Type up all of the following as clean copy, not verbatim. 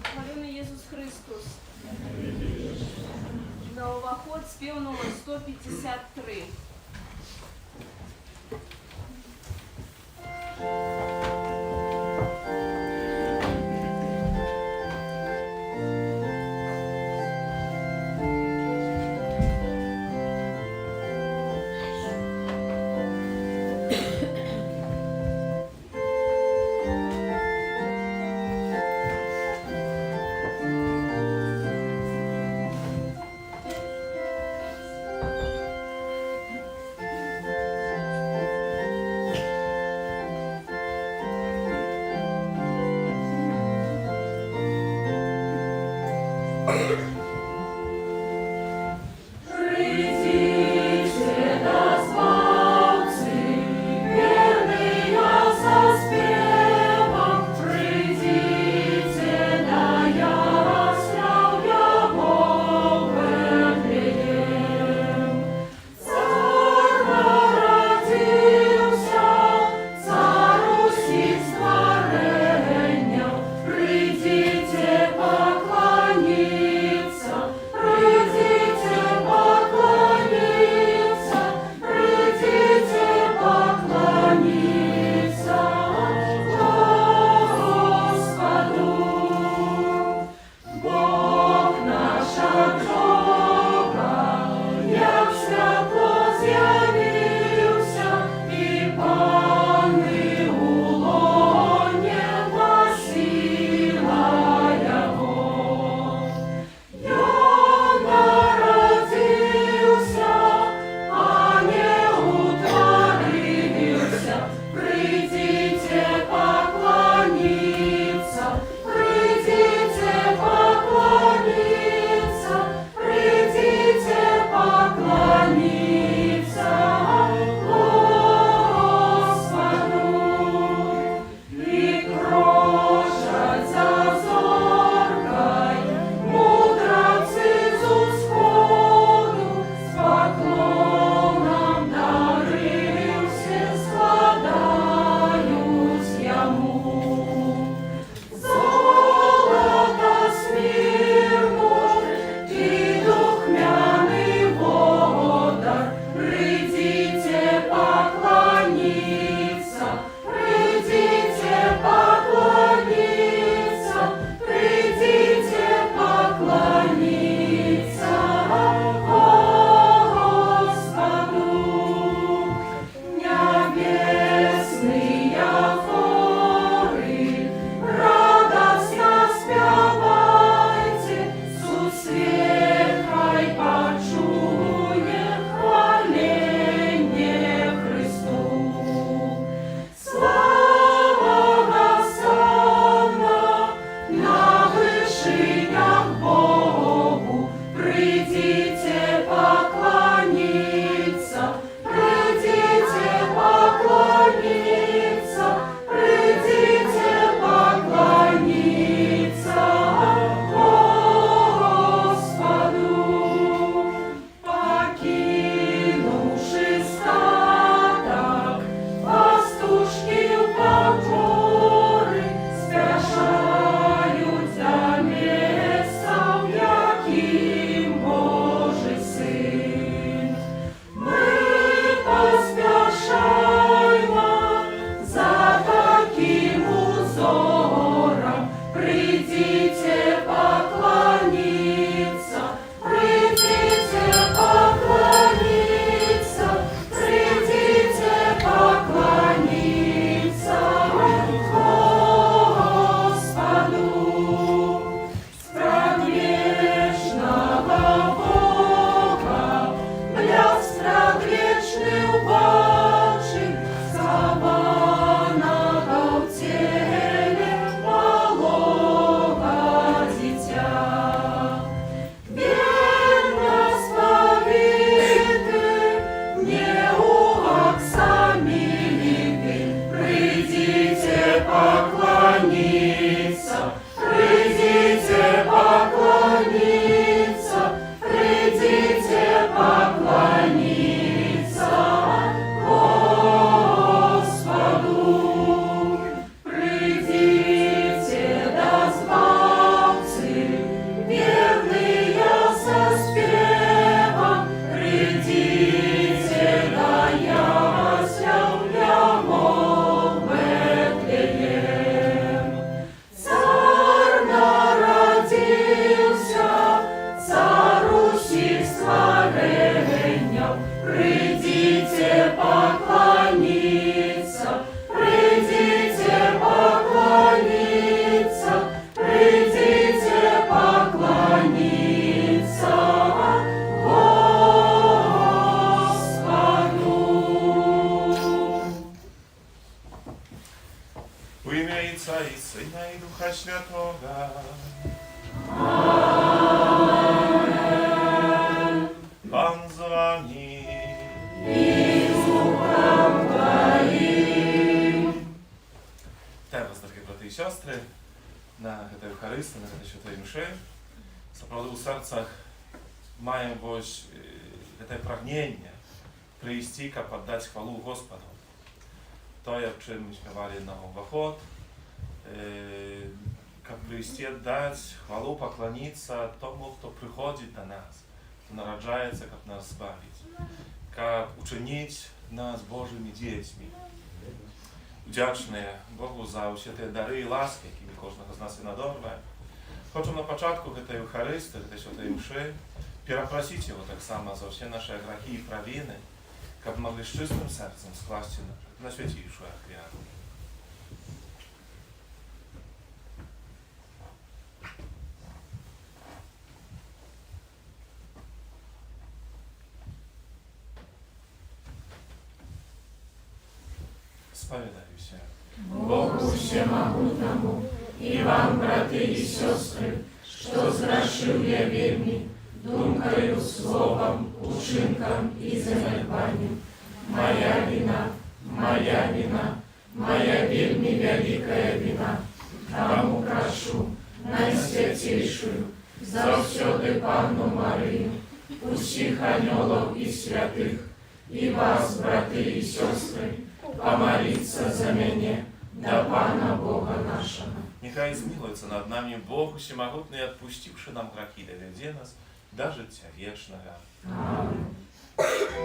Хвалений Ісус Христос. На уваход спів номер 153. Придите поклониться. коли у серцях маємо ось це прагнення прийти, ка подати хвалу Господу. То, як чим ми співали на уваход, как прийти, дать хвалу, поклониться тому, кто приходит до нас, кто народжается, как нас збавить, как учинить нас Божими детьми. Вдячні Богу за усі ті дари і ласки, які кожного з нас і надорває. Хочу на початку цієї Євхаристії, цієї святої мши, перепросити його так само за всі наші гріхи і провини, щоб могли з чистим серцем скласти на святішу аквіару. Сповідаюся. Богу всемогутному, и вам, браты и сестры, что зграшив я вельми, думкою, словом, учинком и занедбанием. Моя вина, моя вельми великая вина. Тому прошу, найсвятейшую, завсёды Панну Марию, усіх анёлов и святых, и вас, браты и сестры, помолиться за мене до Пана Бога нашего. Нехай змилуется над нами Бог всемогутный, отпустивший нам грехи, доведе нас до життя вечного. Аминь.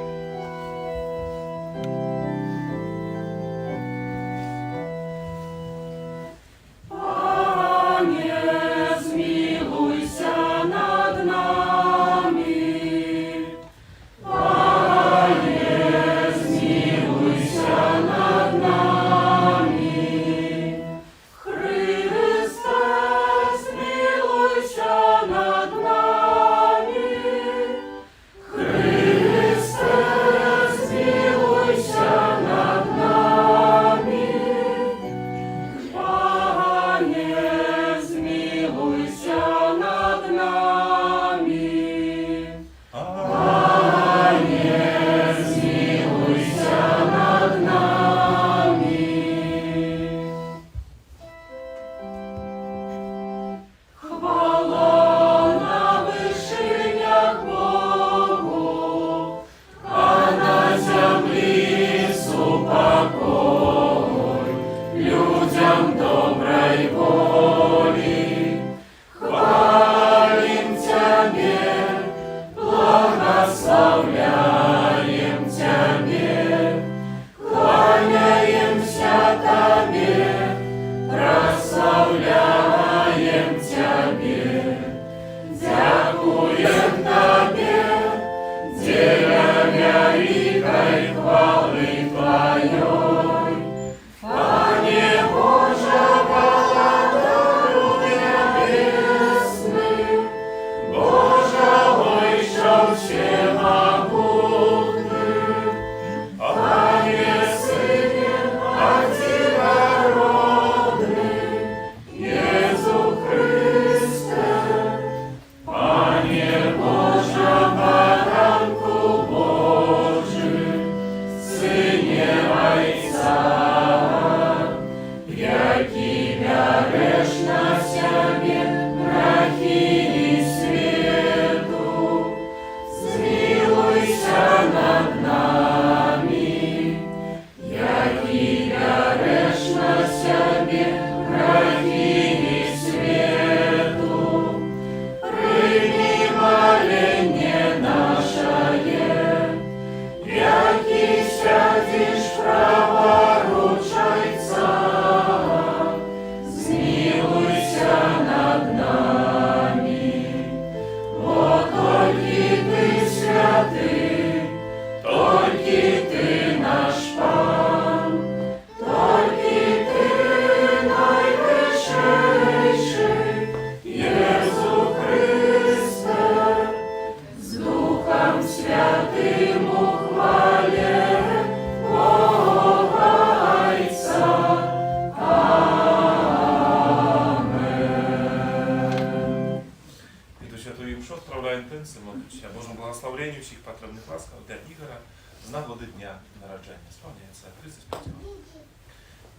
благословенню всіх потрібних ласкав для Ігора з нагоди дня народження. Сповняється 35 років.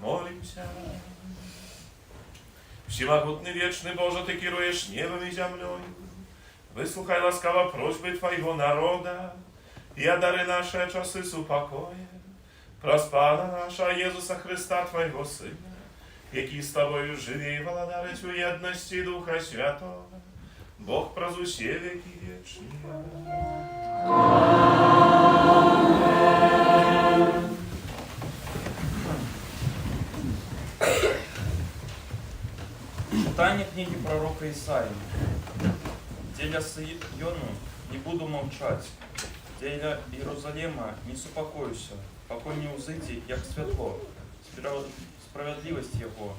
Молимся. Всемогутный вечный Боже, Ты керуешь небом и землей, Wysłuchaj łaskawa prośby Twojego naroda i dary nasze czasy z upokojem. Przez Pana nasza Jezusa Chrysta, Twojego Syna, jaki z Tobą już żyje i władary Ci jedności Ducha Świętego, Bóg prazusie wieki wieczni. Читание книги пророка Исаии. Деля Сиону не буду молчать, деля Иерусалима не супокоюся, покой не узыти, як светло, справедливость Его,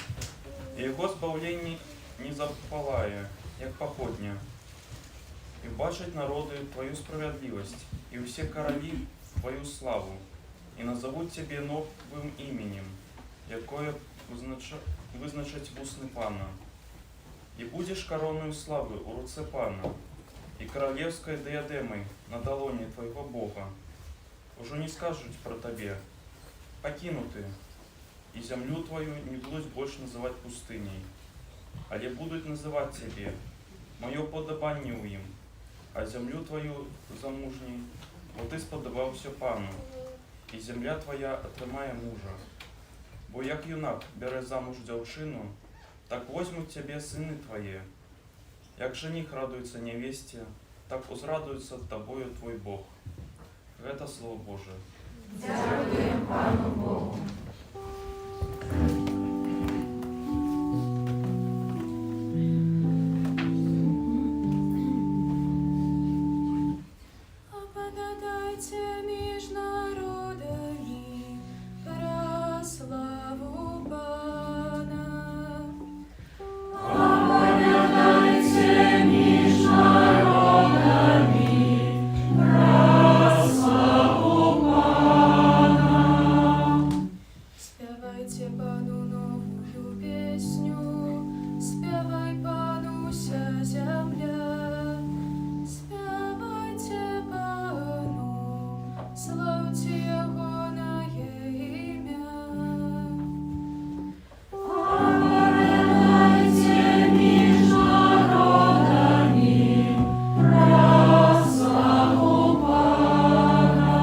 и Его збавление не запалає, як походня. И бачать народы Твою справедливость, и все короли Твою славу, и назовут Тебе новым именем, якое вызначать в усны Пана. И будешь короною славы у руце Пана, и королевской диадемой на долоне Твоего Бога. Уже не скажут про Тебе, покинуты, и землю Твою не будут больше называть пустыней, але будут называть Тебе, мое подобание у им, а землю Твою замужней, вот Ты сподобався Пану, и земля Твоя отримає мужа. Бо як юнак бере замуж дівчину, так возьмут тебе сыны Твои. Як жених радуется невесте, так узрадуется Тобою Твой Бог. Это Слово Божие. Дякуємо Пану Богу. Оповядайте між народами про славу Пана. Оповядайте між народами про славу Пана. Співайте Пану новую песню, співай Пану вся земля. Співайте Пану, славьте Його на ім'я. Оповядайте між народами про славу Пана.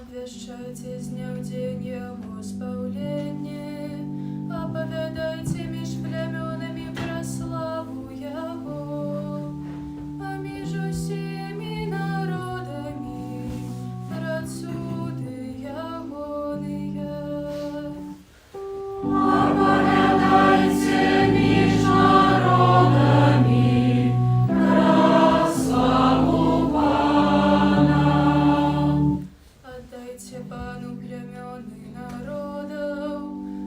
Обвещайте з дня в день Його спавлення, оповядайте між племенами про славу Його, а між усіми народами про суди Йогония. Оповядайте між народами про славу Пана. Отдайте Пану племены народов,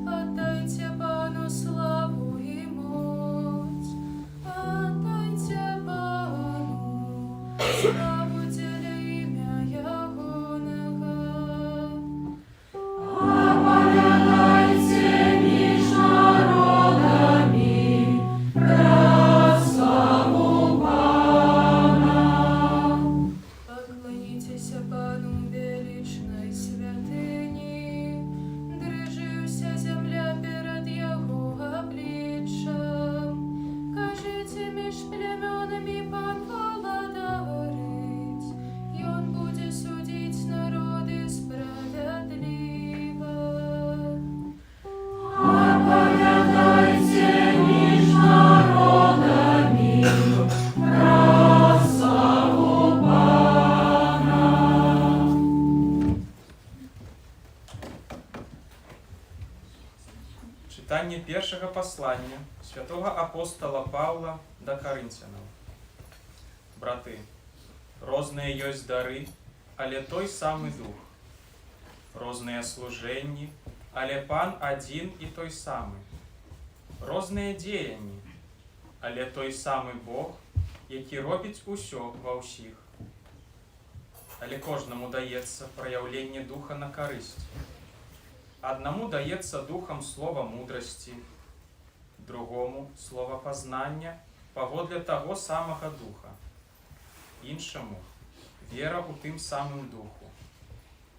отдайте Пану славу и мощь, отдайте Пану славу деля имя Ягоного. Оповядайте між народами про славу Пана. Поклонитесь Пану величной святыни, дрижи вся земля перед Його обличчям. Кажите між племенами Пан владарить, і Он буде судить народи справедливо. Оповядайте між народами про славу Пана. Читание першого послания святого апостола Павла до Коринфянам. Брати, розные есть дары, але той самый Дух. Розные служения, але Пан один и той самый. Розные деяния, але той самый Бог, який робить усё во всіх. Але кожному дається проявление Духа на користь. Одному дається Духом слово мудрости, другому слово познання погодля того самого Духа, іншому віра у тим самим Духу,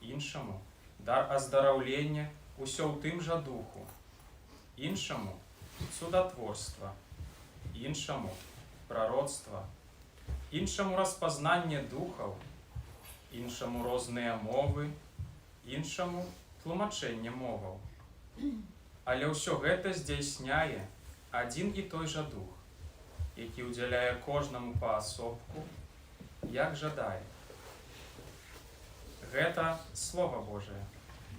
іншому дар оздоровлення усьо у тим же Духу, іншому судотворство, іншому пророцтво, іншаму распазнанне духаў, іншаму розныя мовы, іншаму тлумачэнне моваў. Але ўсё гэта здзяйсняе адзін і той жа дух, які ўдзяляе кожнаму паасобку, як жадае. Гэта Слова Божае.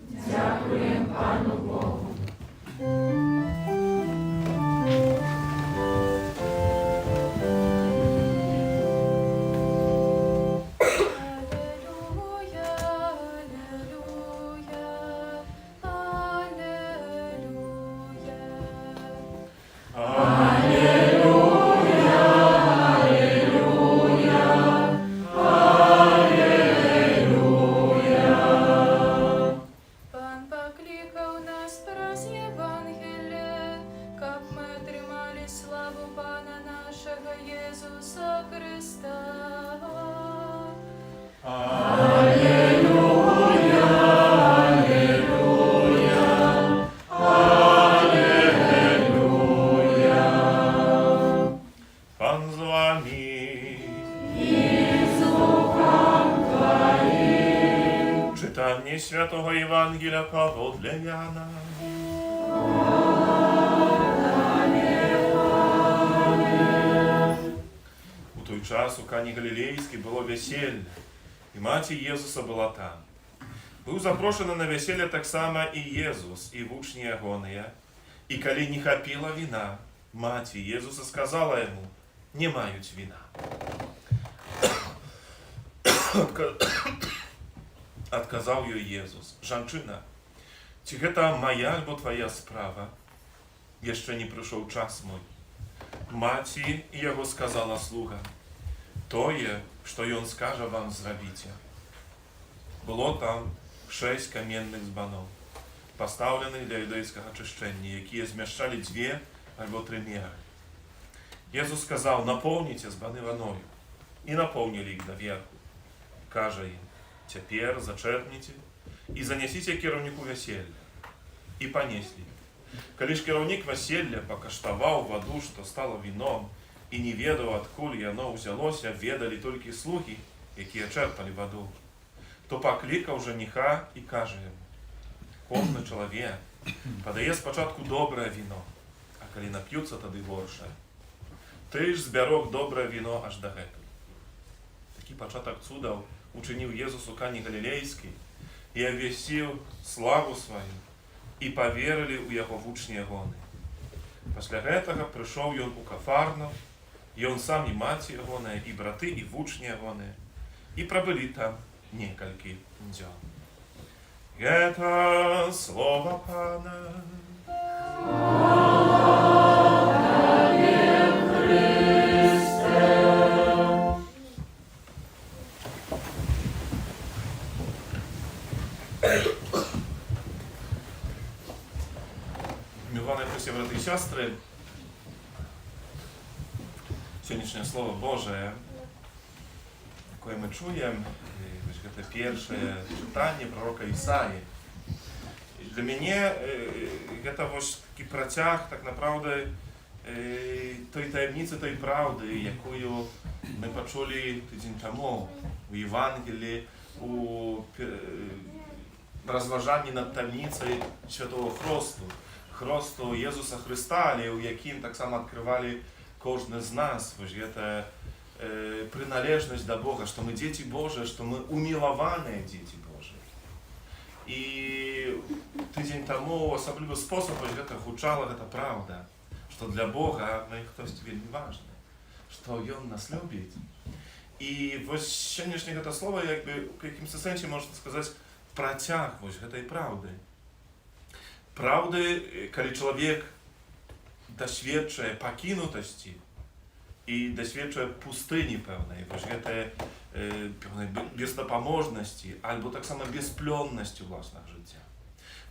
Дякуємо Пану Богу. Аллилуйя, аллилуйя, Пан паклікаў нас праз Євангеліє, каб ми атрымалі славу Пана нашага Єсуса Христа. Пан з вами. Czytanie Świętego Ewangelia powodle Jana. У той час у Кані Галілейській було весілля, і маті Єзуса була там. Був запрошений на весілля так само і Єзус, і вучні Ягонія. І коли не хапіла вина, маті Єзуса сказала йому: не мають вина. Адказаў ёй Єзус: жанчына, ці гэта моя альбо твоя справа? Яшчэ не прыйшоў час мой. Маці яго сказала слугам: тое, што ён скажа вам, зрабіце. Было там 6 каменных збаноў, пастаўленых для юдэйскага ачышчэння, якія змяшчалі 2 альбо 3 меры. Єзус сказаў: напоўніце збаны ваною. І напоўнілі іх даверху. Кажа ім: цяпер зачэрпніце і занясіце кіраўніку вяселля. І панеслі. Калі ж кіраўнік вяселля пакаштаваў ваду, што стала віном, і не ведаў, адкуль яно ўзялося, ведалі толькі слугі, якія чэрпалі ваду, то паклікаў жаніха і кажа яму: кожны чалавек падае спачатку добрае віно, а калі нап'юцца, тады горшае. Ты ж збярог добрае віно аж дагэтуль. Такі пачатак цудаў учыніў Єзус у Кані Галілейскай і абвясціў славу сваю, і паверылі ў яго вучні ягоны. Пасля гэтага прыйшоў ён у Кафарнаў, ён сам і маці ягоная, і браты, і вучні ягоныя, і прабылі там некалькі дзён. Гэта слова Пана. Мілване Христі, брати і сестри, сьогоднішнє Слово Боже, яке ми чуємо, це перше читання пророка Ісаї. Для мене це ось такий протяг, так naprawdę, той таємниці, той правди, яку ми почули тиждень тому у Євангелії, у розважанні над таємницею Святого Хресту Єсуса Христа, у яким так само відкривали кожен з нас, це приналежність до Бога, що ми діти Божі, що ми умиловані діти Божі. І тиждень тому особливий спосіб гучала ця правда, що для Бога ми хтось вельми важний, що Він нас любить. І ось сьогоднішнє це слово, якби, в якимось сенсі, можна сказати, протяг ось цієї правди. Правди, коли чоловік досвідчує покинутості і досвідчує пустині певної, певної бездопоможності, або так само безплонності власного життя.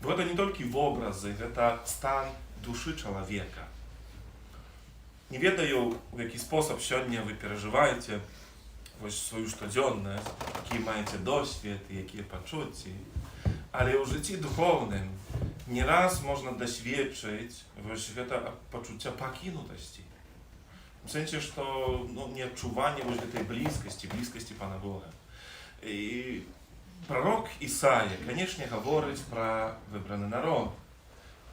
Бо це не тільки образи, це стан душі чоловіка. Не ведаю, в який спосіб сьогодні ви переживаєте ось свою щоденність, які маєте досвід, які почуття. Але у житті духовним не раз можна досвідчити ось це почуття покинутості. W sensie, что не odczuwanie вот этой близкости Pana Boga. И пророк Исаия, конечно, говорит про выбранный народ,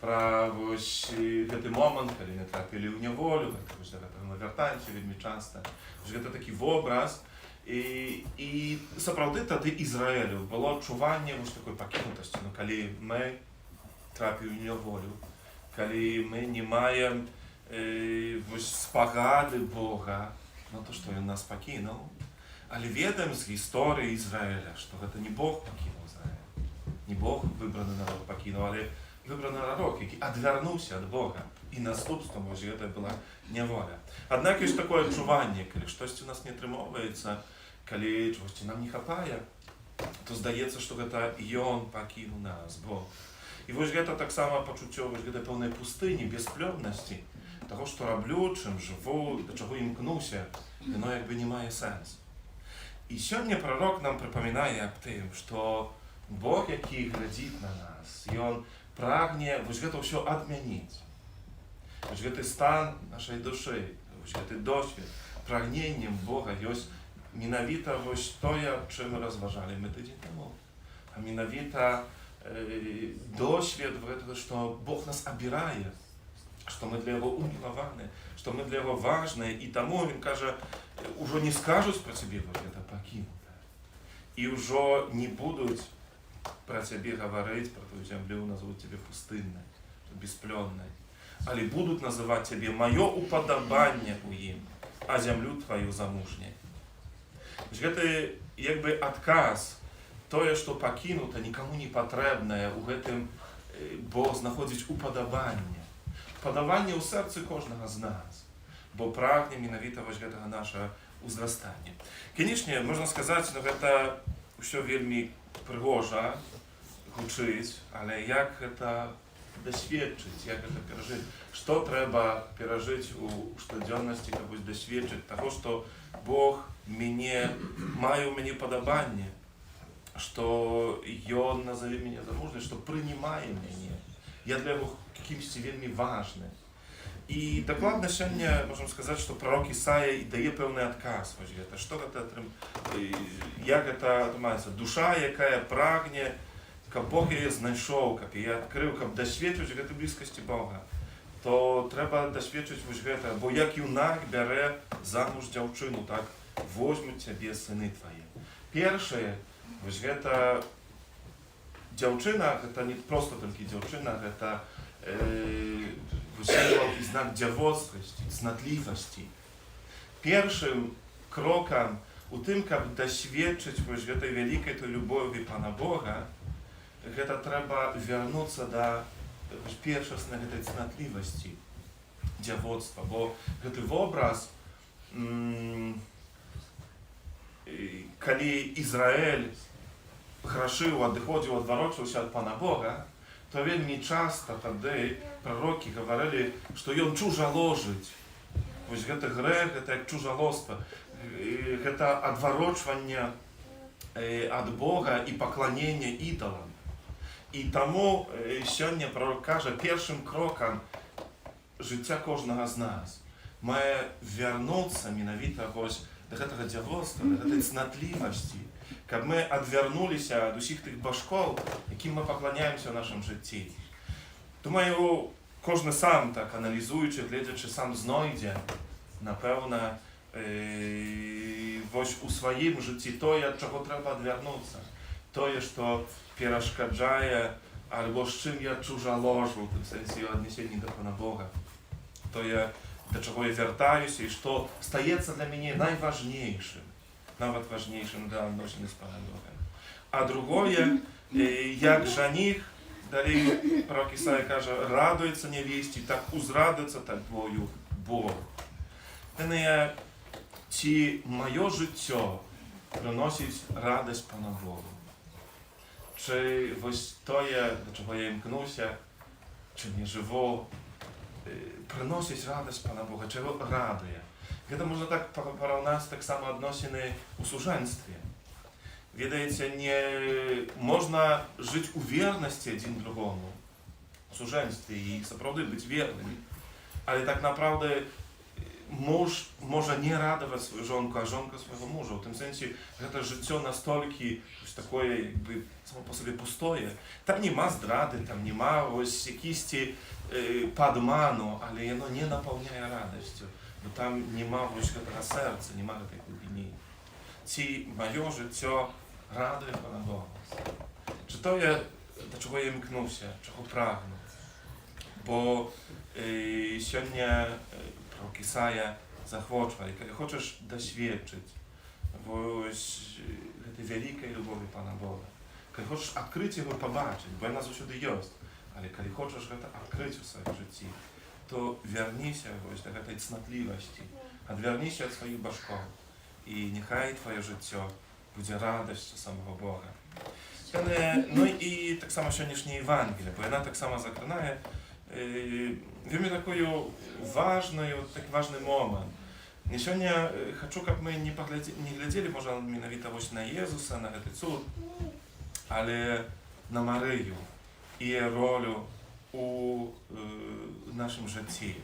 про этот момент, когда не трапили в неволю, это мы вертаемся вельми часто, что это такий образ. І сапраўды тады Ізраїлю було адчуванне такой пакінутасці, калі мы трапілі ў няволю, калі мы не маем спагады Бога на то, што ён нас пакінуў, але ведаем з гісторыі Ізраіля, што гэта не Бог пакінуў Ізраіль, не Бог выбраны народ пакінуў, але выбраны народ, які адвярнуўся ад Бога, і наступствам гэта была няволя. Аднак ёсць такое адчуванне, калі штосьці у нас не атрымоўваецца, калі чогосьці нам не хапае, то здаецца, што гэта ён пакінуў нас, Бог. І вось гэта таксама пачуццё гэтай пэўнай пустыні, бесплённасці, таго, што раблю, чым жыву, да чаго імкнуся, яно як бы не мае сэнс. І сёння прарок нам прыпамінае аб тым, што Бог, які глядзіць на нас, ён прагне вось гэта ўсё адмяніць. Вось гэты стан нашай душы, вось гэты досвед, прагненнем Бога ёсць менавіта вось тое, аб чым мы разважалі мы тыдзень таму. А менавіта досвед гэтага, што Бог нас абірае, што мы для яго умілаваны, што мы для яго важныя, і таму він кажа, ужо не скажуць пра цябе вось гэта пакінута. І ўжо не будуць пра цябе гаварыць, пра тую зямлю, назовуць цябе пустыннай, бесплённай. Але будуць называць цябе маё упадабанне ў ім, а зямлю тваю замужняй. Гэта як бы адказ, тое, што пакінута, нікаму не патрэбнае, у гэтым Бог знаходзіць упадабанне. Упадабанне ў сэрцы кожнага з нас, бо прагне менавіта вось гэтага нашага ўзрастання. Канечне, можна сказаць, што гэта ўсё вельмі прыгожа гучыць, але як гэта дасведчыць, як гэта перажыць, што трэба перажыць у штодзённасці, каб дасведчыць таго, што Бог мае ў мяне падабанне, што ён назаве мяне замужнай, што прынимае мяне, я для яго кімсьці вельмі важны. І дакладна сёння можам сказаць, што прарок Ісая дае пэўны адказ, вось гэта, што гэта, як гэта атрымаецца, душа, якая прагне, каб Бог яе знайшоў, каб яе адкрыў, каб дасведчыць гэтай блізкасці Бога, то трэба дасведчыць вось гэта, бо як юнак бярэ замуж дзяўчыну, так возьмуць цябе сыны твае. Першае, вось гэта дзяўчына, гэта не проста толькі дзяўчына, гэта сімвал і знак дзявоцкасці, цнатлівасці. Першым крокам у тым, каб дасведчыць вось гэтай вялікай той любові Пана Бога, гэта трэба вярнуцца да першаснай гэтай цнатлівасці, дзявоцтва, бо гэты вобраз, калі Ізраэль грашыў, адыходзіў, адварочваўся ад Пана Бога, то вельмі часта тады прарокі гаварылі, што ён чужаложыць. Вось гэты грэх, гэта як чужалоства, гэта адварочванне ад Бога і пакланення ідалам. І таму сёння пророк кажа, першым крокам жыцця кожнага з нас мае вярнуцца менавіта вось да гэтага дзявоцтва, да гэтай цнатлівасці, каб мы адвярнуліся ад усіх тых башкоў, якім мы пакланяемся ў нашым жыцці. Думаю, кожны сам, так аналізуючы, гледзячы, сам знойдзе, напэўна, вось у сваім жыцці тое, ад чаго трэба адвярнуцца, тое, што перашкаджае, альбо з чым я чужаложу, в тым сэнсе ў аднесенні да Пана Бога, тое, да чаго я вяртаюся, і што стаецца для мяне найважнейшым, нават важнейшым для адносін з Панам Богам. А другое, як жаніх, далей пророк Ісая кажа, радуецца нявесці, так узрадуецца табою Бог. Яны, ці маё жыццё прыносіць радасць Пана Богу? Чи вось тое, да чаго я імкнуся, чым я жыву, прыносіць радасць Пана Бога, чи яго радуе? Гэта можна так параўнаць таксама адносіны ў сужэнстве. Ведаеце, не можна жыць у вернасці адзін другому, у сужэнстве і сапраўды быць вернымі. Але так напраўды mąż może nie radować swoją żonkę, a żonka swojego męża. W tym sensie, że to życie nastолько już takie jakby samo po sobie pustoje. Tam nie ma zdrady, tam nie ma jakiejś padmanu, ale ono nie napełnia radością, bo tam nie ma tego serca, nie ma tej głębiny. Ci moje życie raduje Pana Boga. Czy to jest, do czego ja mknę się, czego pragnę? Bo сегодня пророк Исаия захвачивает, если хочешь doświadczyć этой великой любови Pana Boga, если хочешь открыть его, побачить, bo ona zawsze jest, ale если хочешь это открыть в своем życiu, to wernися do tej cnotliwości, odwernися od swoich baszków i niechaj twoje życie będzie radością samego Boga. No i tak samo сегодняшняя Ewangelia, bo ona tak samo zaklinaje. Wiemy taki ważny moment. Сегодня хочу, как мы не глядели, może mianowito właśnie na Jezusa, na ten cud, ale na Maryję i jej rolę u naszym życiu.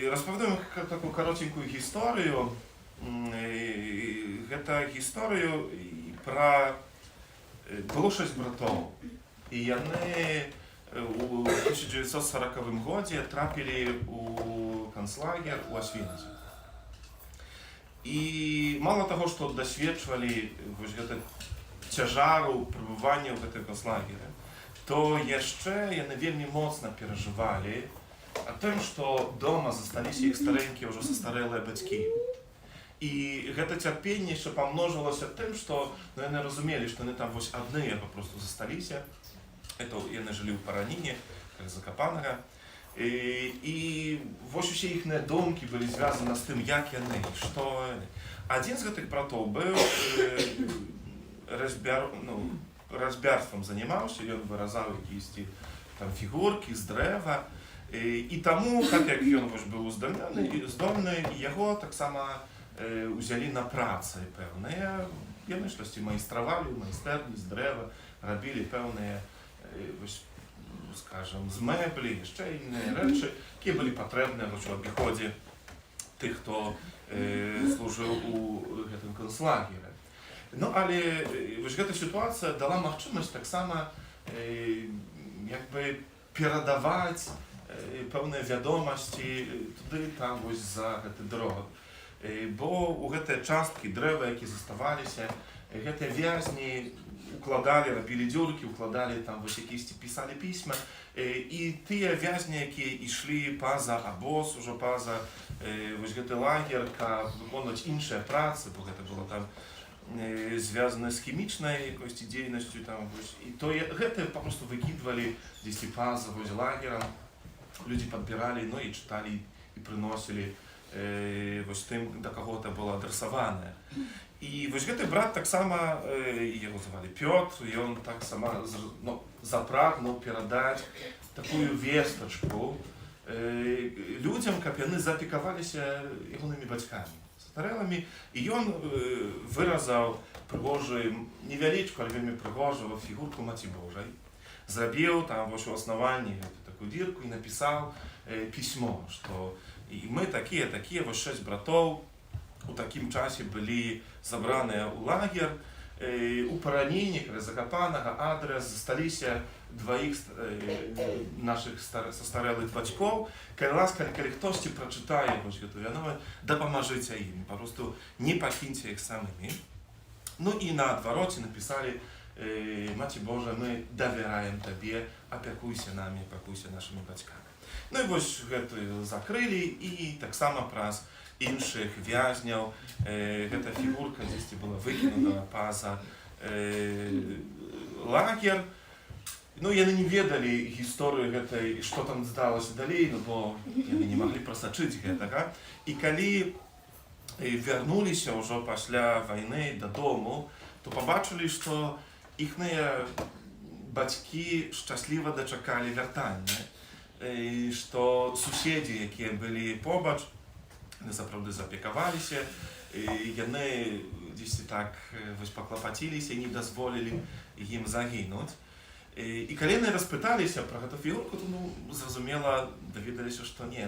Rozpowiadam taką krótką historię. To historia про było 6 bratów i one u 1940 году трапили у концлагер у Освенцим. И мало того, что doświadczali ciężaru przebywania w tym konцлагере, to jeszcze one wielmi mocno przeżywali o tym, że doma zostali się ich starenki, już zastarałe батьки. I to cierpienie jeszcze pomnożyło się tym, że one rozumieli, że one tam właśnie одни po prostu zostali się. Это они жили в Паранине, как Закопаного. И właśnie все их думки были связаны с тем, как они, что они. Один из этих братов был разбярством занимался, и он выразал какие-то там фигурки с древа. И тому, так как он был здольный, его так само взяли на працę pewne. Jedne щось майстрували, майстерні з дерева, робили певні, скажем, з меблі, ще інші речі, які були потрібні в обіході тих, хто служив у цьому концлагері. No ale ta sytuacja dała możliwość tak samo jakby переdawać pewne wiadomości tutaj, tam właśnie za tę drogę. Bo u te cząstki drzewa, jakie zostawali się, te więźni układali, robili dziurki, układali tam właśnie jakieś, pisali pisma i te więźnie, jakie szli poza obóz, już poza właśnie ten lager, wykonać inne prace, bo to było tam związane z chemiczną jakąś działalnością tam i to po prostu wykidywali gdzieś poza właśnie lagerem, ludzie podbierali, no i czytali i przynosili właśnie tym, do kogo to było adresowane. I właśnie ten brat tak samo, jego zwali Piotr, i on tak samo zapragnął передać taką wiestoczkę ludziom, jak oni zaopiekowali się ich baćkami, starelami. I on wyrazał przyłożył niewielką, ale wielmi przyłożył figurkę Matki Bożej. Zrobił tam właśnie основание taką dirkę i napisał pismo, że i my takie, właśnie 6 bratów u takim czasie byli zabrane u lager, u Паранине, Закопаного, adres, zostali się dwoich naszych starelych baćków. Kiedy ktoś ci przeczytaje właśnie to wiadomość, dopomożycie im, po prostu nie paknijcie ich samymi. No i na odwrocie napisali Matko Boża, my dowieramy Tobie, opiekuj się nami, opiekuj się naszymi baćkami. No i właśnie to zakryli i tak samo przez innych więźniów ta figurka gdzieś była wykinięta poza lager. No i oni nie wiedzieli historii tej, co tam zdało się dalej, no bo oni nie mogli przesaczyć tego. I kiedy wrócili się już po wojny do domu, to zobaczyli, że ich baćki szczęśliwie doczekali wracania. Że sąsiedzi, jakie byli pobacz, naprawdę zaopiekowali się i oni gdzieś tak poklopacili się i nie dozwolili im zaginąć. I kiedy oni rozpytali się про tę figurkę, to zrozumiała, dowiedzieli się, że nie,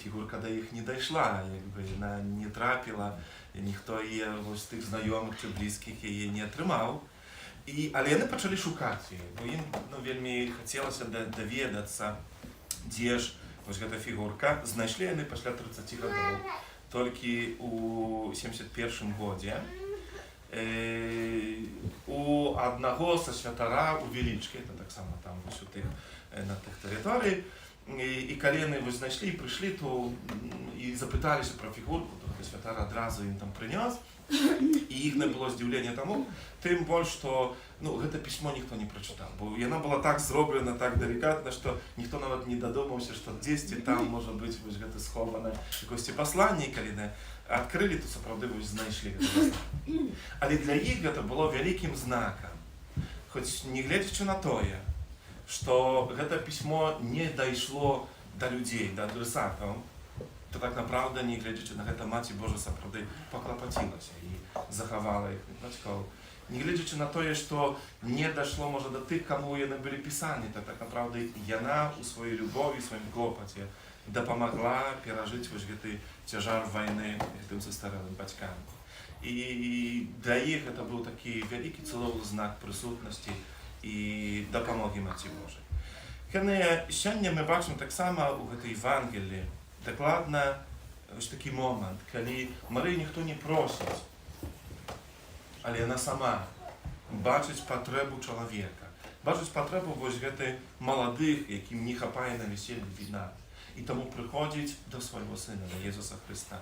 фігурка до їх не дійшла, якби вона не трапила, ніхто її ось з тих знайомих чи близьких її не отримав. Але вони почали шукати її, бо їм вельми хотілося довідатися, де ж ось ця фігурка. Знайшли вони після 30 років. Тільки у 71 році у одного со святара у Велички, це так само там ось у тих, на тих територіях, і коли вони знайшли і прийшли, то і запиталися про фігурку, то святар одразу їм там приніс, і їх не було здивлення тому, тим більше, що це письмо ніхто не прочитав, бо воно було так зроблено, так делікатно, що ніхто навіть не додумався, що десь там може бути сховане якесь послання, і коли не відкрили, то справді знайшли це послання. Але для їх це було великим знаком, хоч не глядячи на то, що це письмо не дійшло до людей, до адресатів, то так naprawdę, не глядячи на це, Мати Божа справді поклопотилася і заховала їх від батьків. Не глядячи на те, що не дійшло, може, до тих, кому вони були писані, то так naprawdę вона у своїй любові, у своєму клопоті допомогла пережити ось цей тяжар війни тим застарілим батькам. І для їх це був такий великий ціловий знак присутності і допомоги Матері Божої. Сьогодні ми бачимо так само у цій Євангелії докладно ось такий момент, коли Марію ніхто не просить, але вона сама бачить потребу чоловіка, бачить потребу ось цих молодих, яким не хапає на весіллі війна, і тому приходить до свого Сина, до Ісуса Христа.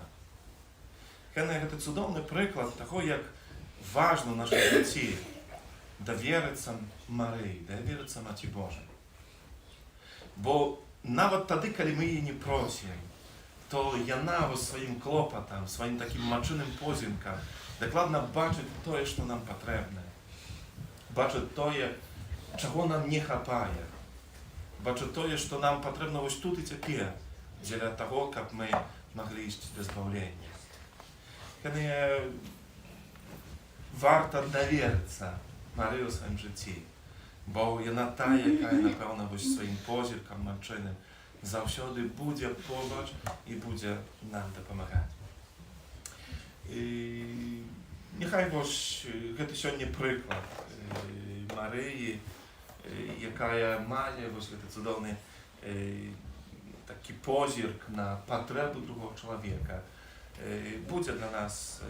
Це чудовний приклад того, як важливо нашій житті довіритися Марії, довіритися Матері Божій. Бо навіть тоді, коли ми її не просимо, то вона своїм клопотом, своїм таким мачиним позимком докладно бачить те, що нам потрібно. Бачить те, чого нам не хапає. Бачить те, що нам потрібно ось тут і тепер, для того, щоб ми могли йти до збавлення. Варто довіритися Марії у своєму житті. Бо вона та, яка, напевно, своїм позірком мачиним завжди буде поруч і буде нам допомагати. Нехай ось це сьогодні приклад Марії, яка має ось цей чудовний такий позірк на потребу другого чоловіка, буде для нас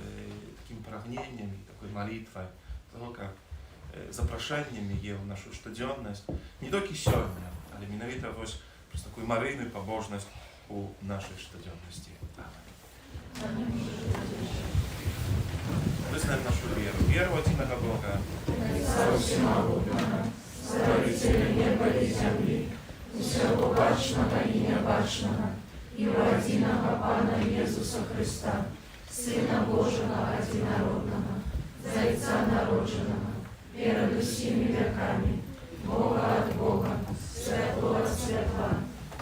таким прагненням, такою молитвою, того, як запрошенням є в нашу щоденність, не тільки сьогодні, але міновито ось просто таку марійну побожність у нашій щоденності. Амінь. Визнаємо нашу віру. Віру в єдиного Бога, Всемогутнього, Створителя неба і землі, усього бачного і небачного, і в єдиного Пана Ісуса Христа, Сина Божого одинородного, Зайця народженого, перед усіми веками, Бога от Бога, святого от святла,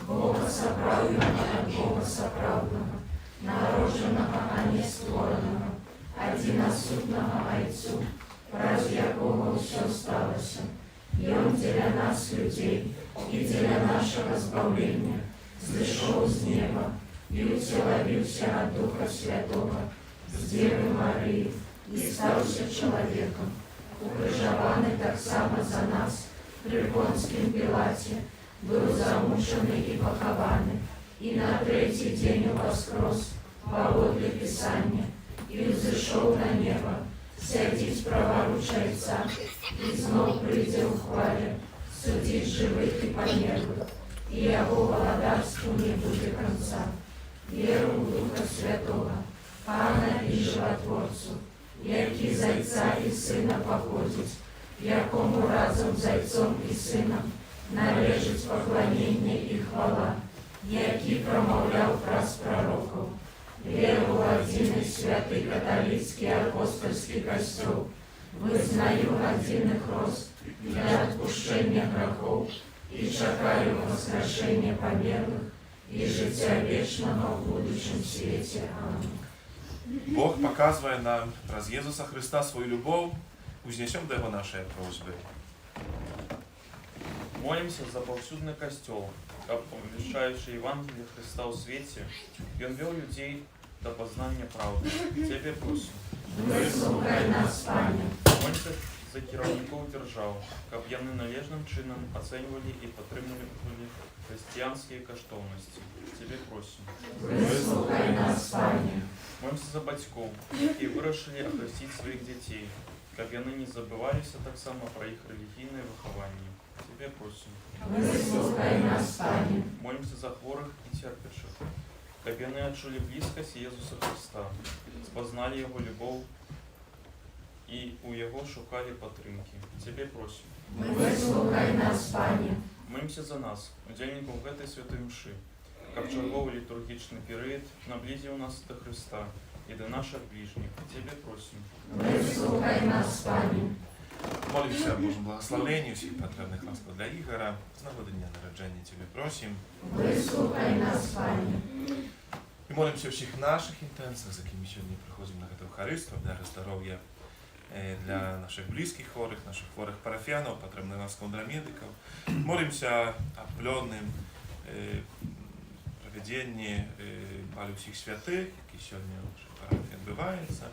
Бога соправдного от Бога соправдного, народженого, а не створеного, одиносутного Отцу, раз якого все сталося, і Он для нас, людей, і для нашого збавлення, зійшов з неба і утіловився от Духа Святого, з Деви Марії, і стався чоловіком, укрижований так само за нас, при Понтськім Пілаті, був замучений і похований, і на третій день воскрес, поводле Писання, і взійшов на небо, сядіть праворуч Отця, і знов прийде у хвалі, судить живих і померлих, і його владарству не буде конца. Віру в Духа Святого, Пана і Животворцу, який з Отця і Сина походить, якому разом з Отцом і Сином належить поклоніння і хвала, який промовляв праз пророків. Віру в один і святий католицький апостольський костюл, визнаю один хрост для відпущення грехов і чекаю воскрешення померлих і життя вічного в будущем світі. Амінь. Бог показує нам через Ісуса Христа свою любов, узнесем до Його наші просьби. Молимся за повсюдный костел, обвещающий Евангелие Христа в свете, и Он вел людей до познания правды. Тебе просим. Вислухай нас, Пане. Молимся за керівників держав, щоб вони належним чином оцінювали і підтримували християнські коштовності. Тебе просим. Вислухай нас, Пане. Молимся за батьків, які вирішили охрестити своїх дітей, щоб вони не забувалися так само про їх релігійне виховання. Тебе просим. Вислухай нас, Пане. Молимся за хворих і терпячих, щоб вони відчули близькість Ісуса Христа, спознали Його любов і у Його шукали підтримки. Тебе просим. Вислухай нас, Пане. Молимся за нас, удільників в этой святої мши, щоб черговий літургічний період наблизив нас до Христа і до наших ближніх. Тебе просим. Вислухай нас, Пане. Молимся о Божьем благословении всех потребных нас для Игора. С нагоды дня народжения Тебе просим. Вислухай нас, Пане. И молимся о всех наших интенциях, за кем мы сегодня приходим на эту Евхаристию, для здоровья для наших близких хворых парафиянов, потребных нас контрамедиков. Молимся о пленном проведении Пали всех святых, который сегодня в нашей парафии отбывается.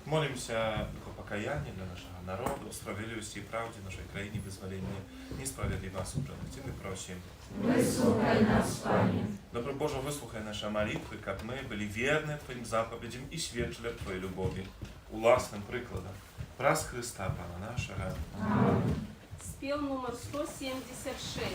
Молимся о покаянии для нашего народа, о справедливости и правде в нашей краине, вызволении несправедливо осужденных. Тебе просим. Вислухай нас, Пане. Добро Боже, выслухай наши молитвы, как мы были верны Твоим заповедям и свидетели об Твоей любови. Уласным прикладом. Праз Христа, Пана нашего. Амінь. Спів номер 176.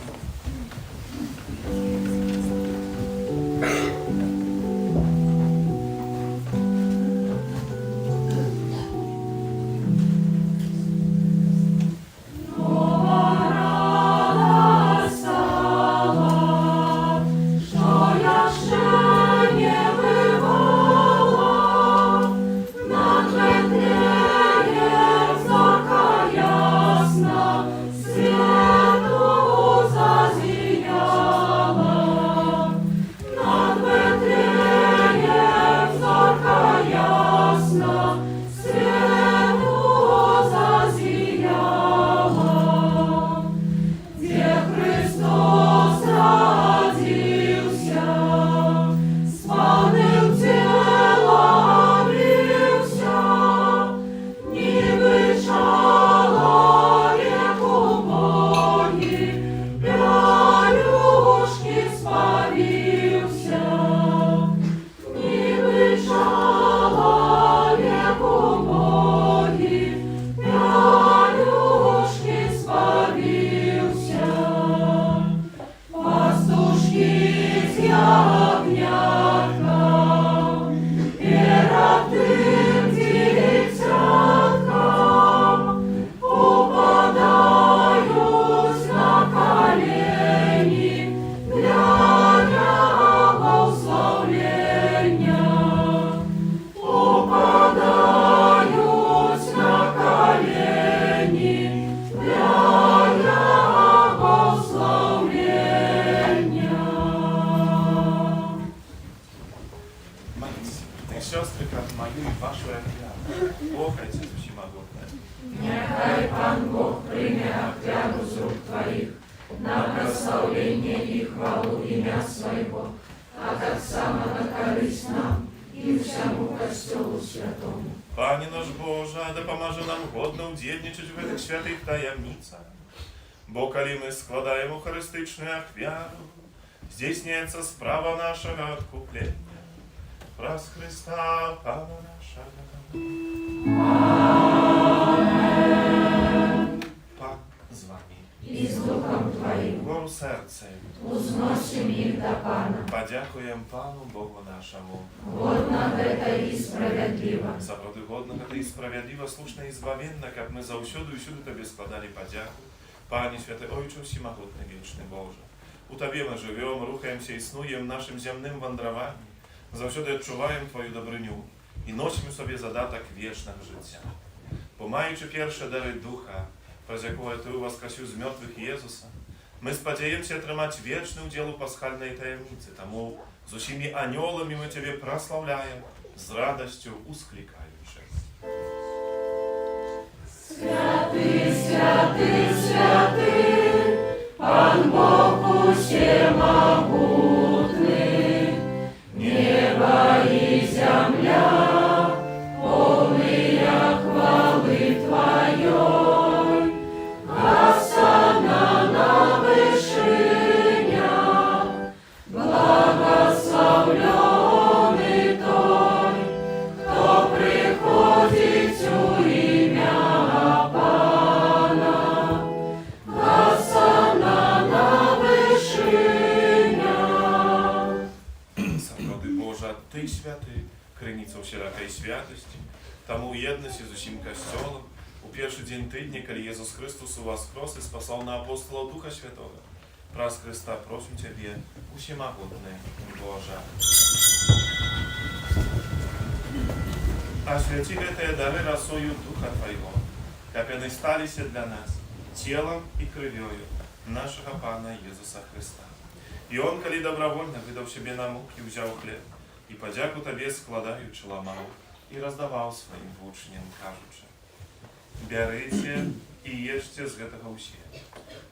Нехай Пан Бог прийме отряду з рук Твоих на прославление и хвалу имя Своего, а так само на корысть нам и всему Костелу Святому. Пане наш Боже, да поможе нам годно удельничать в этих святых таямницах. Бо коли мы складаем ухаристичную ахвяру, здійсняется справа нашего откупления. Праз Христа, Пана нашего. Аминь. Пан з вами. И с Духом Твоим Гору серцем. узносим их до Пана. Подякуем Пану Богу нашему. Годно это и справедливо. Запроти годного ти і справедливо, слушно і збавенно, як ми заусюду і всюди Тобі складали подяку. Пане Святый Ойче, всемогутный, вечный Боже. У Тобі ми живем, рухаємося і снуєм нашим земним вандрованням. Завсюди відчуваємо Твою добриню і носимо собі задаток вічного життя. Помаючи перше дари Духа, през якого Ти воскресив з мертвих Єзуса, ми сподіваємося отримати вічну уділ у пасхальної таємниці. Тому з усіми аньолами ми Тебе прославляємо, з радостю ускликаючи. Святый, святый, святый, Пан Бог усердный. всемогутный, небо и земля, полные хвалы Твоей. Осанна на вышинях, благословленный Той, кто приходит у имя Пана. Осанна на вышинях. Сагоды Божа, Ty święty, krynicą wszelkiej świętości, тому jedność z усім Kościołem, u pierwszy dzień tygodnia, kiedy Jezus Chrystus воскрес i spasał na apostola Ducha Świętego. Pras Chrysta, proszę Ciebie, Всемогутny Boże. Освети те дары росою Духа Твоего, как они стали для нас телом и кровью нашего Пана Иисуса Христа. И Он, коли добровольно выдал себе на муки, взял хлеб, и подяку Тебе складаючи ламал, и раздавал своим учням, кажучи: «Берите и ешьте з гэтага ўсе,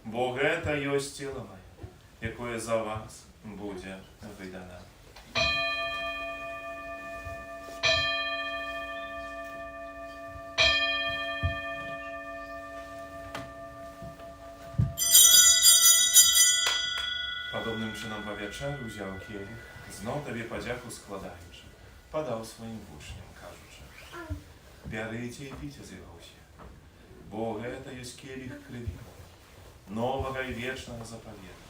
бо гэта ёсць цела мае, якое за вас будзе выдана». Podobnym czynom po wieczeru wziął kielich, znów Tobie podziaku składając, podał swoim uczniom, кажучи: «Берите и пейте з його усі, бо гэта есть келих крови, нового и вечного заповеда,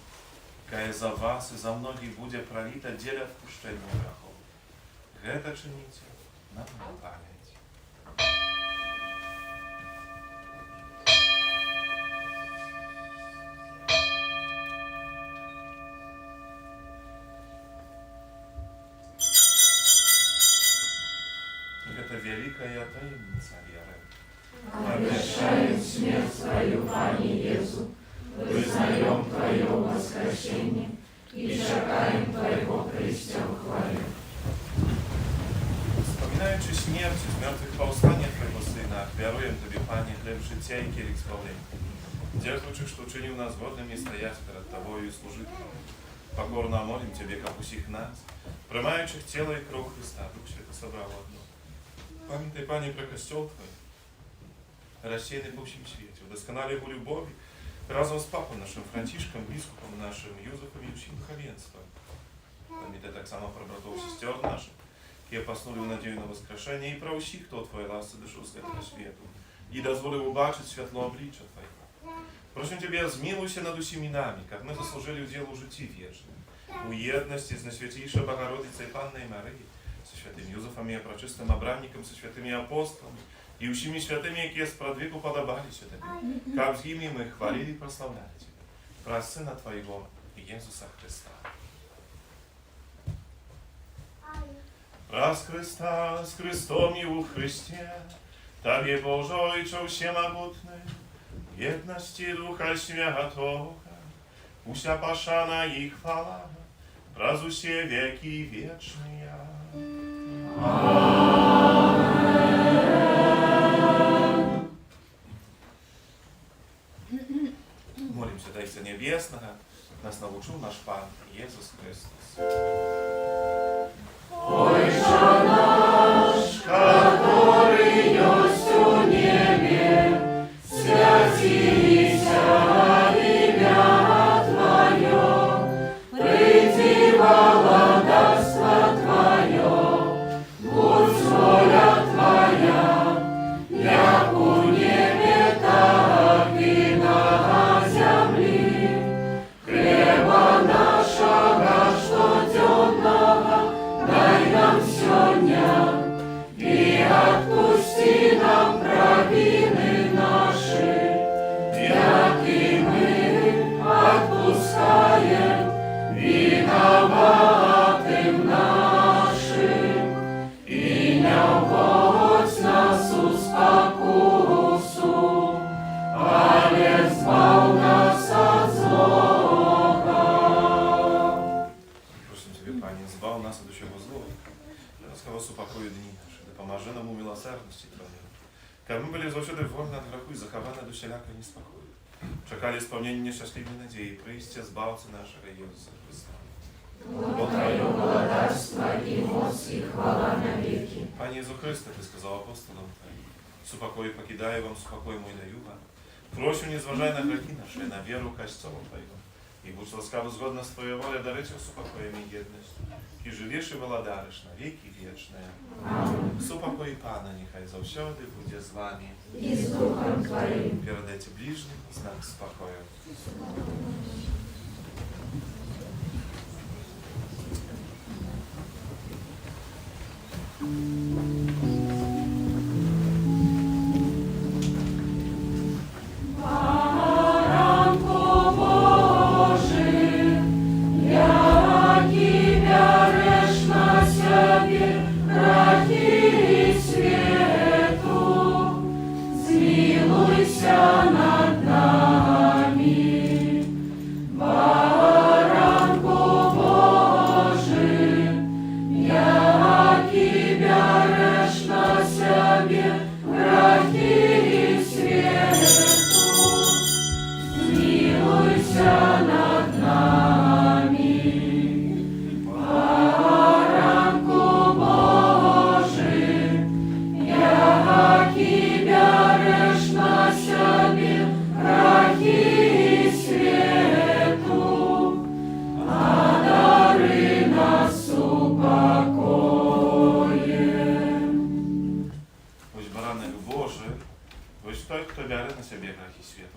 кая за вас и за многих будет пролита для отпущения грехов. Гэта чините на мою память». Это великая таинница веры. Обещаем смерть Твою, Пане Иису, вызнаем Твое воскресение и шагаем Твоего Христа в хвале. Wspominając śmierć z mертвых powstania Twojego Syna, wiaruję Tobie, Panie, chleb życia i kielich spalenia. Dziękuję, что учинил нас годными стоять перед Тобою и служить Тебе. Покорно молим Тебе, как усіх нас, приймаючих тіло і кров Христа, Дух Святий собрав одно. Пам'ятай, Пане, про Костел Твой, рассеянный по всем свете, удосконали его любови, разом с Папой нашим Францишком, Бискупом нашим, Юзефом и всем духовенством. Пам'ятай так само про братов и сестер наших, которые поснули в надею на воскрешение, и про усіх, кто Твоей ласцы дошел с этого свету, и дозволил убачить светло обличия Твоего. Просим Тебя, змилуйся над усіми нами, как мы заслужили удел у житті вечным, у едности с Наисвятейшей Богородицей Панной Марией, со святым Юзефом и прочистым Абрамником, со святыми апостолами и всеми святыми, которые сподвигу подобались Тебе, как с ними мы хвалили и прославляли Тебя, про Сына Твоего Иисуса Христа. Раз Христа с Христом и у Христе, Тобі Божой, що всемогутний, в єдності Духа Святого, уся пошана и хвала, раз усе веки вечные. Молимся до Отца Небесного, нас научил наш Пан Иисус Христос. Отче наш, который есть у небе, святися имя Твое, приди владарство Твое, будь воля Твоя, як у небе, так и на земле. Хлеба нашего штоденного дай нам сегодня, и отпусти нам провины наши, як и мы отпускаем виноватым нашим, и не вводь нас у спокусу, але избав нас от злого. Просим Тебе, Пане, избав нас от усього злого, для ласкаво супокою дні наші, да поможи нам у милосердності Твоєї, как мы были завсёды вольны от греху и захованы от усялякого неспокою. czekali spełnienia nieszczęśliwej nadziei, przyjście Zbawcy naszego Jezusa Chrysta. Bo Твое владарство и мощь и хвала навеки. Panie Jezu Chryste, Ty сказал апостолам Твоим, «Супокой покидаю вам, супокой мой даю вам. Просю, не зважай на грехи наши, на веру Костела Твоего. И будь ласкав згодно с Твоей волей, дарить супокоем и едностью. И живешь и владариш на веки вечные. Супокой Пана, нехай завсёды буде з вами. И с Духом Твоим. Передайте ближним знак спокоя.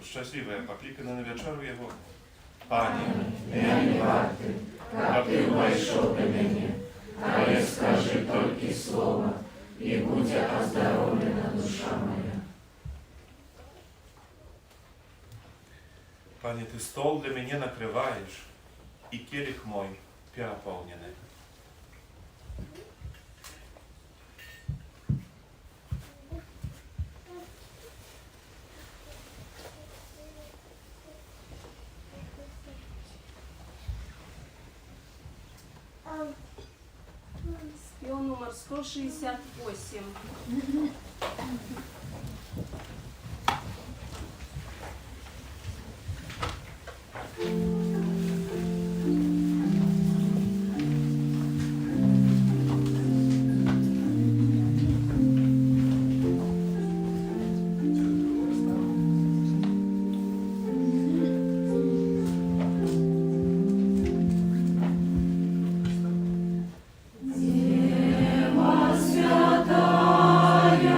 Szczęśliwe, покликано на вечеру Его. Пане, Я не варты, как Ты войшов до меня, а я скажи только слово, и будь оздоровлена душа моя. Panie, Ty stол для меня накрываешь, и келих мой переполненный. Спел номер 168. Дева святая,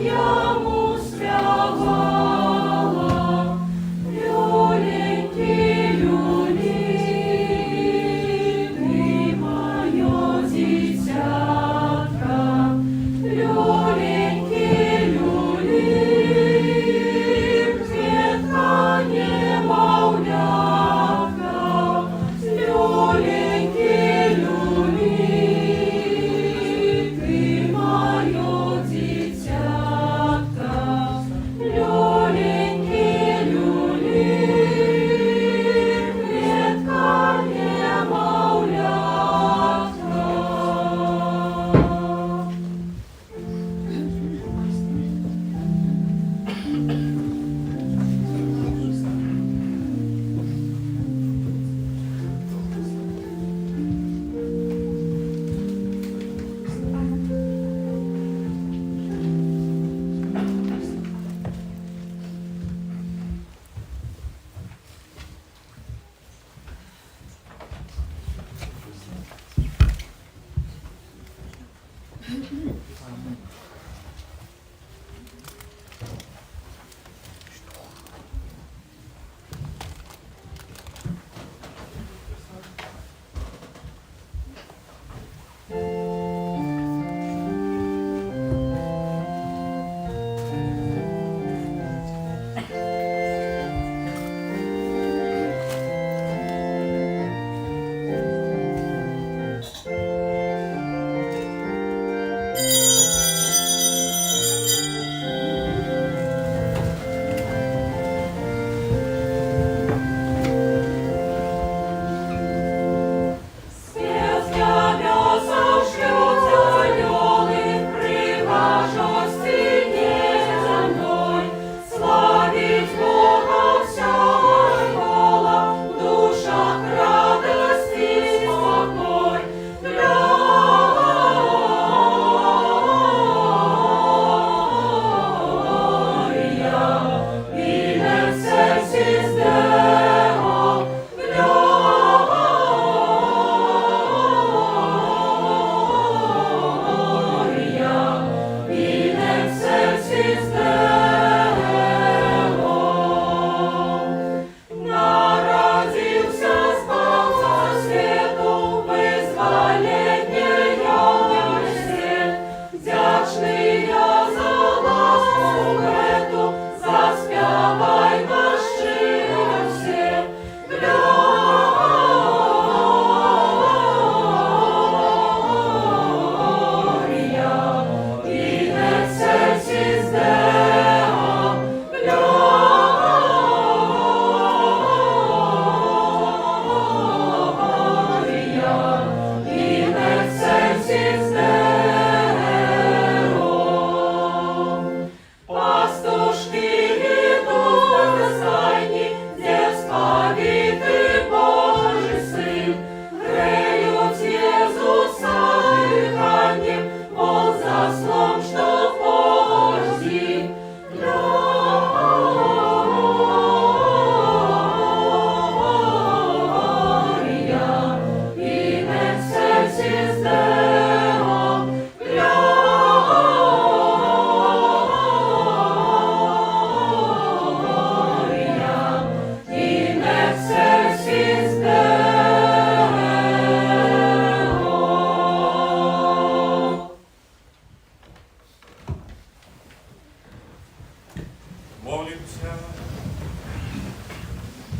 йому співала, люленькі, люлі, ти моє дитятка, люленькі, люлі, квітка немовлятка, люленькі, люлі, ти моє дитятка, люленькі, люлі, квітка немовлятка.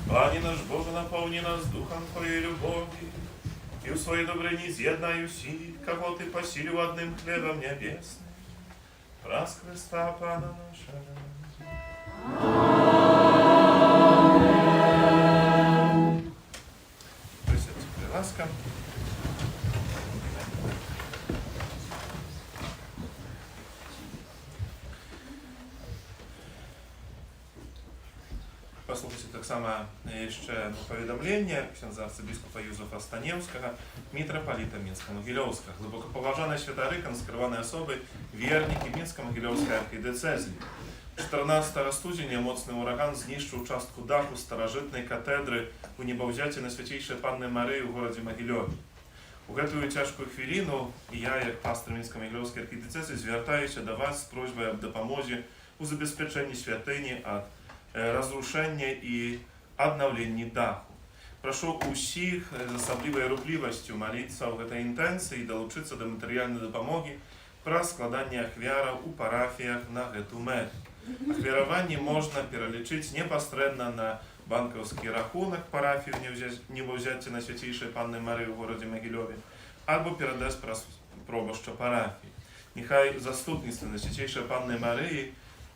Пане наш Боже, наполни нас духом Твоей любови, и в Своей добрине з'єднай усі, кого Ты посилил одним хлебом небесным. Прас Христа Пана нашего. Присядьте, приласка. Послухайте так само jeszcze повідомлення księdza arcybiskupa Józefa Staniewskiego, mitropolita Mińsko-Mogilewska, глибоко поважані святарикам, скривані особи, вірники Мінсько-Могилевської архідиецезії. 14 студня моцний ураган знищив частку даху старожитної катедри у небовзяті Найсвятейшої Панни Марії у городі Могилеві. У гэтую цяжкую хвіліну я, як пастор Мінська-Магілёўскай архідыцэзіі, звяртаюся да вас з просьбай аб дапамозе у забеспячэнні святыні ад разрушэння і аднаўлення даху. Прашу ўсіх з асаблівай руплівасцю маліцца ў гэтай інтэнцыі і далучыцца да матэрыяльнай дапамогі праз складанне ахвяраў у парафіях на гэту мэту. Ахвяраванне можна пералічыць непасрэдна на банкаўскі рахунак парафіі Небаўзяцця на Свяцейшай Панны Марыі ў горадзе Магілёве альбо перадаць праз пробашча парафіі. Няхай заступніцтва на Свяцейшай Панны Марыі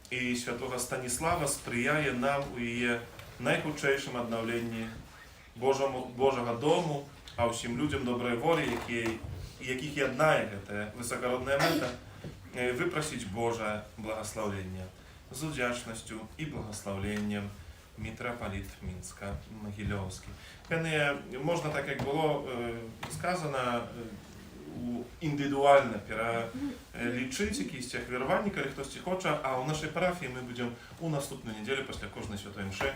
і святога Станіслава спрыяе нам у яе найхутчэйшым аднаўленні Божага дому, а ўсім людзям добрай волі, якіх яднае гэтая высакародная мэта, выпрасіць Божае благаслаўленне з удзячнасцю і благаслаўленнем мітрапаліт Мінска-Магілёўскі. Можна, так як было сказана, індывідуальна пералічыць якісь ахвяраванні, калі хтосьці хоча, а ў нашай парафіі мы будзем у наступную нядзелю пасля кожнай святой мшы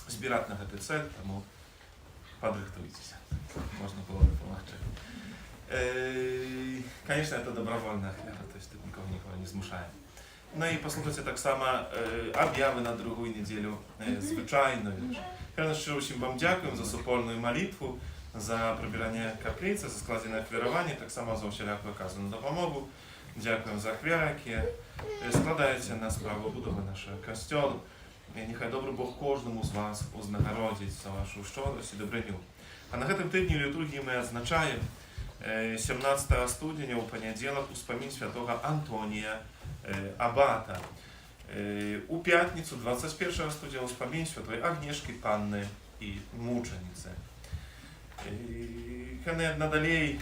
збіраць на гэты цэль, таму падрыхтуйцеся. Можно было бы помогче. Конечно, это добровольная ахвяра, то есть тут никого не змушаем. Ну и послухайте так само объявы на другую неделю звычайную. Конечно, усім вам дякуем за супольную молитву, за прибирание каплицы, за складенное ахвярование, так само за усілякую оказану допомогу. Дякуем за ахвяри, які складаються на справу будови нашого костьолу. Нехай добрий Бог кожному з вас узнагородить за вашу щодрость і добриню. А на гэтым тыдні літургії ми адзначаем 17 студеня у понеділок успамін святого Антонія Абата. У пятницу 21 студеня успамін святой Агнешки Панны і Мучениці. Надалей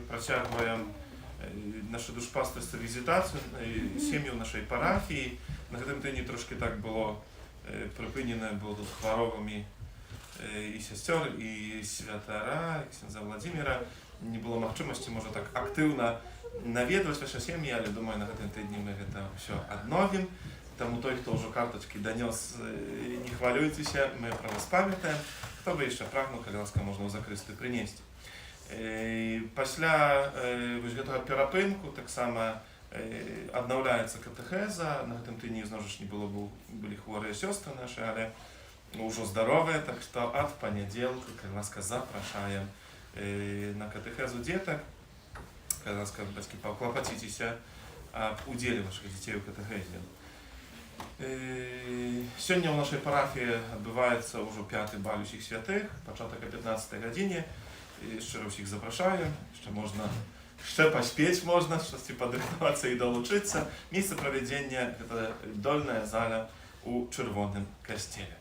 працягваем нашу душпастерську візитацію, сім'ю нашої парафії. На гэтым тыдні трошки так было припинено було тут хворобами і сестер, і святара, і ксяндза Владимира. Не было магчымасці, можа, так актыўна наведваць ваши сем'і, але думаю, на гэтым тыдні мы гэта ўсё адновім. Таму той, хто ўжо картачкі данёс, не хвалюйцеся, мы пра вас памятаем. Хто бы яшчэ прагнуў, калі ласка, можна ў закрысты прынесці. Пасля гэтага перапынку таксама аднаўляецца катэхеза. На гэтым тыдні зноў жа не было, былі хворыя сёстры нашы, але ўжо здаровыя, так што ад панядзелку, калі ласка, запрашаем на катэхезу дзетак. Калі ласка, бацькі, паклапаціцеся аб удзеле вашых дзяцей у катэхезе. Сёння ў нашай парафіі адбываецца ўжо 5-й баль усіх святых, пачатак о 15 гадзіне. Шчыра ўсіх запрашаем, яшчэ можна паспець, можна штосьці падрыхтавацца і далучыцца. Месца правядзення гэта дольная зала у Чырвоным касцеле.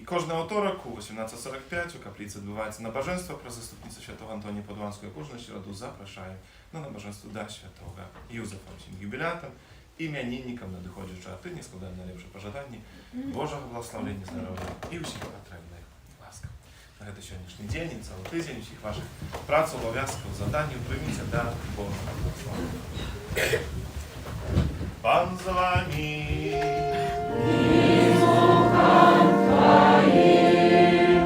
Кожны аўторак у 18:45 у капліцы адбываецца набажэнства пра заступніцтва святого Антонія Падуанскага. Кожную сераду запрашаем на набажэнства да святога Юзефа усім юбілятам, імяніннікам надыходзячы ад тыдні, складаем найлепшыя пажаданні Божага благаслаўлення, здароўя і ўсіх патрэбных ласкаў. На гэты сённяшні дзень і цэлы тыдзень усіх вашых працаў, абавязкаў, заданняў прыміце да Божага благаслаўлення. Пан з вами.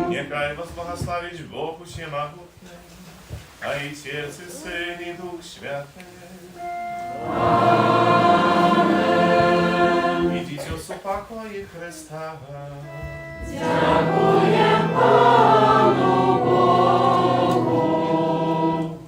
Нехай вас благословить Бог Всемогутный, Отец и Сын и Дух Святый. Аминь. Идите в покое Христа. Дякуем Пану Богу.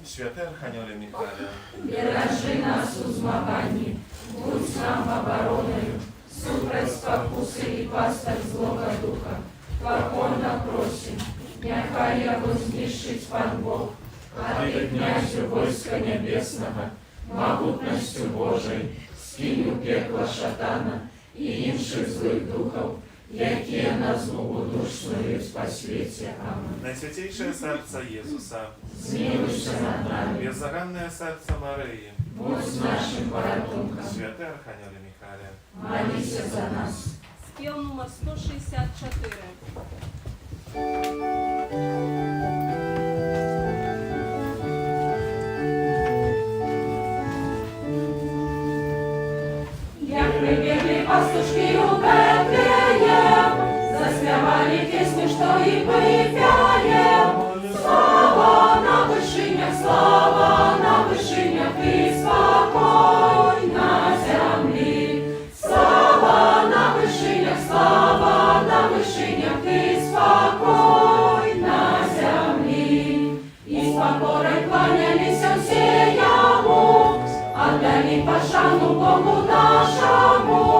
Святый Архангеле Михаиле, Бережи нас у змаганні, будь нам обороною, супроть спокуси і пасток злого духа. Покорно просим, нехай його знищить Пан Бог, а ты, князю войска небесного, могутностью Божией, скинь у пекла шатана і інших злих духов, які на злобу душною по світі. Аминь. Найсвятейшее сердце Иисуса, Змилуйся над нами, беззаганное сердце Марии, будь з нашим порятунком, Святый Архангеле Михаиле, молися за нас. Спів номер 164. Як прибігли пастушки у Бетлеєм, заспівали пісню, що і пипяєм. Слава Богу нашому